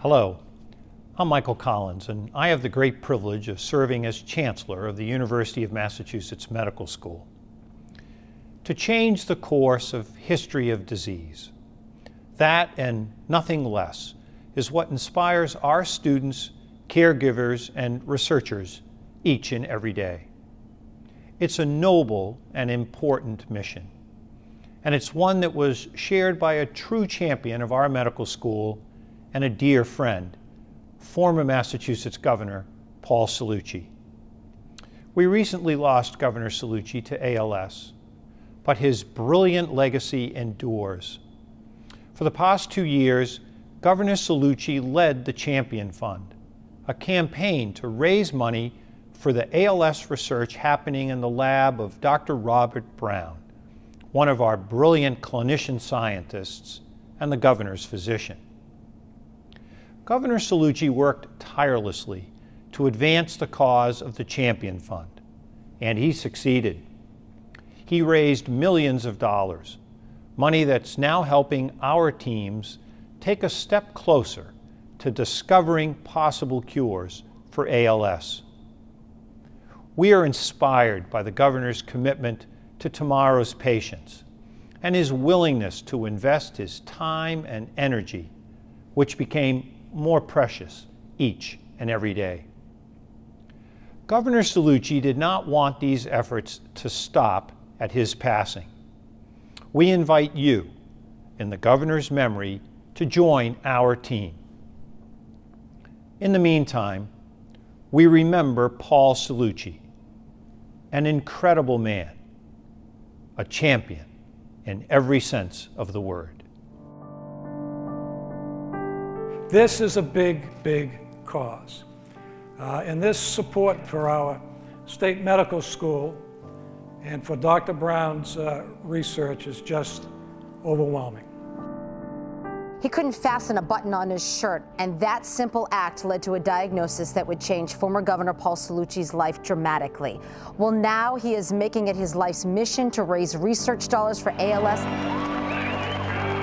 Hello, I'm Michael Collins, and I have the great privilege of serving as Chancellor of the University of Massachusetts Medical School. To change the course of history of disease, that and nothing less is what inspires our students, caregivers, and researchers each and every day. It's a noble and important mission, and it's one that was shared by a true champion of our medical school and a dear friend, former Massachusetts Governor Paul Cellucci. We recently lost Governor Cellucci to ALS, but his brilliant legacy endures. For the past 2 years, Governor Cellucci led the Champion Fund, a campaign to raise money for the ALS research happening in the lab of Dr. Robert Brown, one of our brilliant clinician scientists and the governor's physician. Governor Cellucci worked tirelessly to advance the cause of the Champion Fund, and he succeeded. He raised millions of dollars, money that's now helping our teams take a step closer to discovering possible cures for ALS. We are inspired by the governor's commitment to tomorrow's patients and his willingness to invest his time and energy, which became more precious each and every day. Governor Cellucci did not want these efforts to stop at his passing. We invite you, in the governor's memory, to join our team. In the meantime, we remember Paul Cellucci, an incredible man, a champion in every sense of the word. This is a big, big cause. And this support for our state medical school and for Dr. Brown's research is just overwhelming. He couldn't fasten a button on his shirt, and that simple act led to a diagnosis that would change former Governor Paul Cellucci's life dramatically. Well, now he is making it his life's mission to raise research dollars for ALS.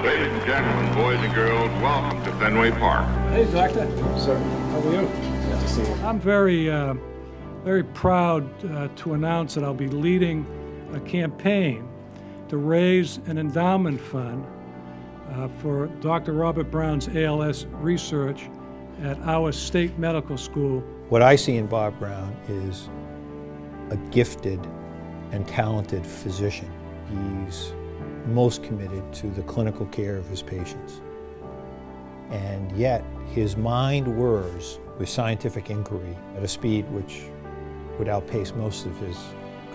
Ladies and gentlemen, boys and girls, welcome to Fenway Park. Hey, Doctor. Sir, how are you? Good to see you. I'm very proud to announce that I'll be leading a campaign to raise an endowment fund for Dr. Robert Brown's ALS research at our state medical school. What I see in Bob Brown is a gifted and talented physician. He's most committed to the clinical care of his patients. And yet, his mind whirs with scientific inquiry at a speed which would outpace most of his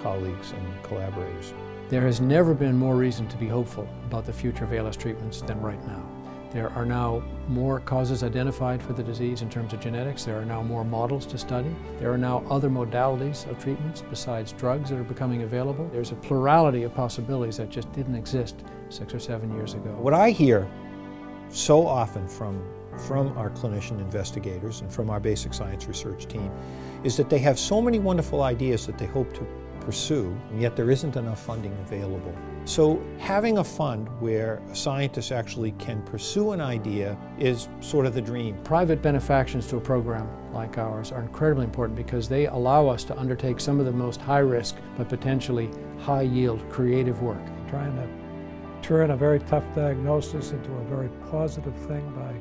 colleagues and collaborators. There has never been more reason to be hopeful about the future of ALS treatments than right now. There are now more causes identified for the disease in terms of genetics. There are now more models to study. There are now other modalities of treatments besides drugs that are becoming available. There's a plurality of possibilities that just didn't exist 6 or 7 years ago. What I hear so often from our clinician investigators and from our basic science research team is that they have so many wonderful ideas that they hope to pursue, and yet there isn't enough funding available. So having a fund where a scientist actually can pursue an idea is sort of the dream. Private benefactions to a program like ours are incredibly important because they allow us to undertake some of the most high-risk but potentially high-yield creative work. Trying to turn a very tough diagnosis into a very positive thing by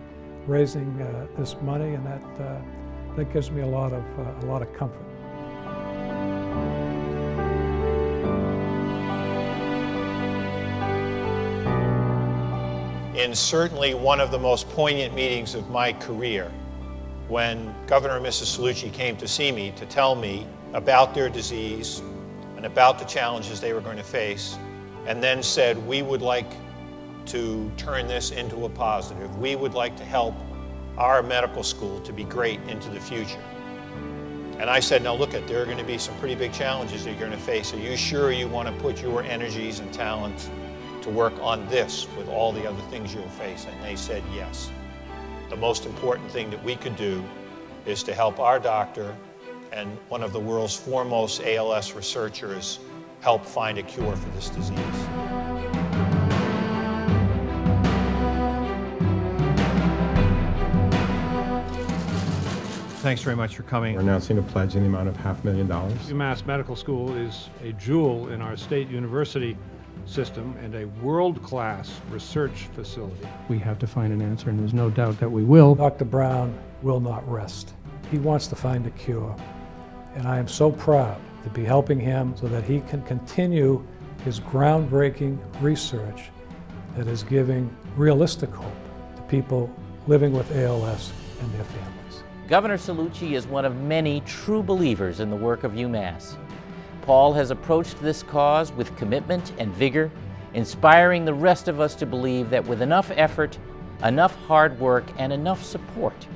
raising this money, and that gives me a lot of comfort. In certainly one of the most poignant meetings of my career, when Governor and Mrs. Cellucci came to see me to tell me about their disease and about the challenges they were going to face, and then said, we would like to turn this into a positive. We would like to help our medical school to be great into the future. And I said, now look, there are going to be some pretty big challenges that you're going to face. Are you sure you want to put your energies and talents to work on this with all the other things you'll face? And they said yes. The most important thing that we could do is to help our doctor and one of the world's foremost ALS researchers help find a cure for this disease. Thanks very much for coming. We're announcing a pledge in the amount of $500,000. UMass Medical School is a jewel in our state university system and a world-class research facility. We have to find an answer, and there's no doubt that we will. Dr. Brown will not rest. He wants to find a cure, and I am so proud to be helping him so that he can continue his groundbreaking research that is giving realistic hope to people living with ALS and their families. Governor Cellucci is one of many true believers in the work of UMass. Paul has approached this cause with commitment and vigor, inspiring the rest of us to believe that with enough effort, enough hard work, and enough support,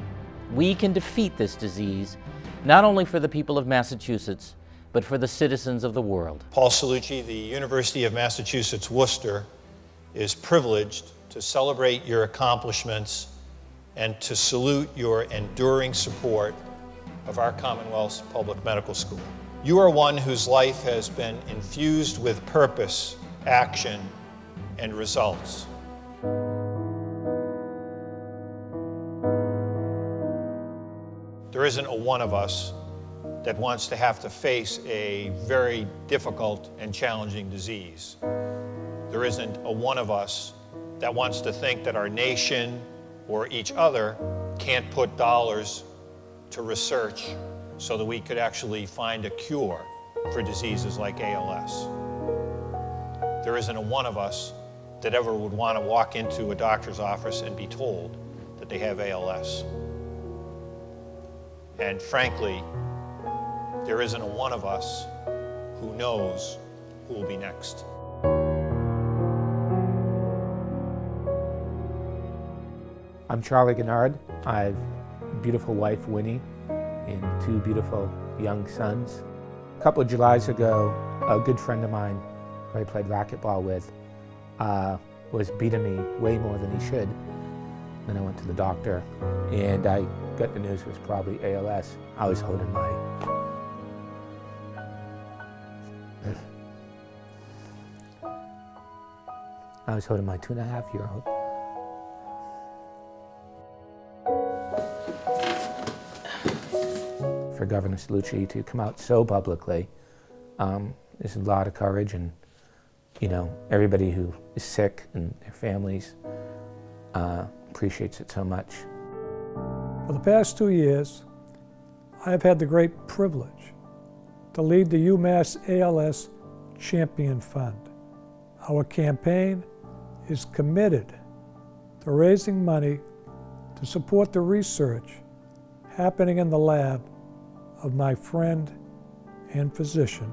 we can defeat this disease, not only for the people of Massachusetts, but for the citizens of the world. Paul Cellucci, the University of Massachusetts Worcester, is privileged to celebrate your accomplishments and to salute your enduring support of our Commonwealth's public medical school. You are one whose life has been infused with purpose, action, and results. There isn't a one of us that wants to have to face a very difficult and challenging disease. There isn't a one of us that wants to think that our nation or each other can't put dollars to research so that we could actually find a cure for diseases like ALS. There isn't a one of us that ever would want to walk into a doctor's office and be told that they have ALS. And frankly, there isn't a one of us who knows who will be next. I'm Charlie Gennard. I have a beautiful wife, Winnie, and two beautiful young sons. A couple of Julys ago, a good friend of mine who I played racquetball with was beating me way more than he should. Then I went to the doctor, and I got the news it was probably ALS. I was holding my I was holding my 2.5-year-old. For Governor Cellucci to come out so publicly, there's a lot of courage, and you know, everybody who is sick and their families appreciates it so much. For the past 2 years, I have had the great privilege to lead the UMass ALS Champion Fund. Our campaign is committed to raising money to support the research happening in the lab of my friend and physician,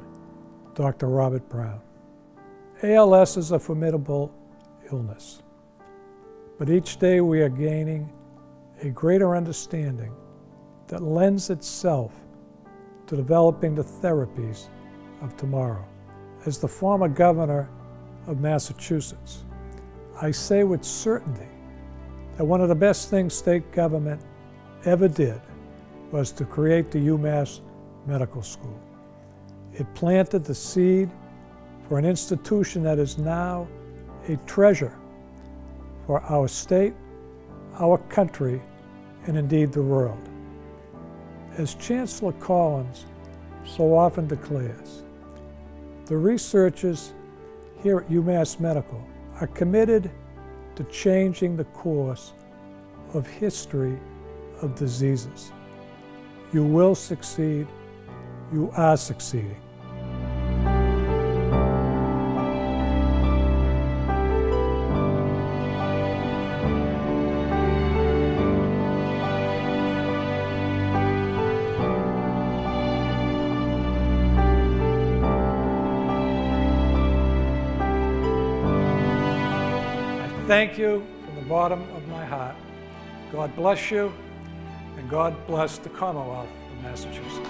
Dr. Robert Brown. ALS is a formidable illness, but each day we are gaining a greater understanding that lends itself to developing the therapies of tomorrow. As the former governor of Massachusetts, I say with certainty that one of the best things state government ever did was to create the UMass Medical School. It planted the seed for an institution that is now a treasure for our state, our country, and indeed the world. As Chancellor Collins so often declares, the researchers here at UMass Medical are committed to changing the course of history of diseases. You will succeed. You are succeeding. Thank you from the bottom of my heart. God bless you, and God bless the Commonwealth of Massachusetts.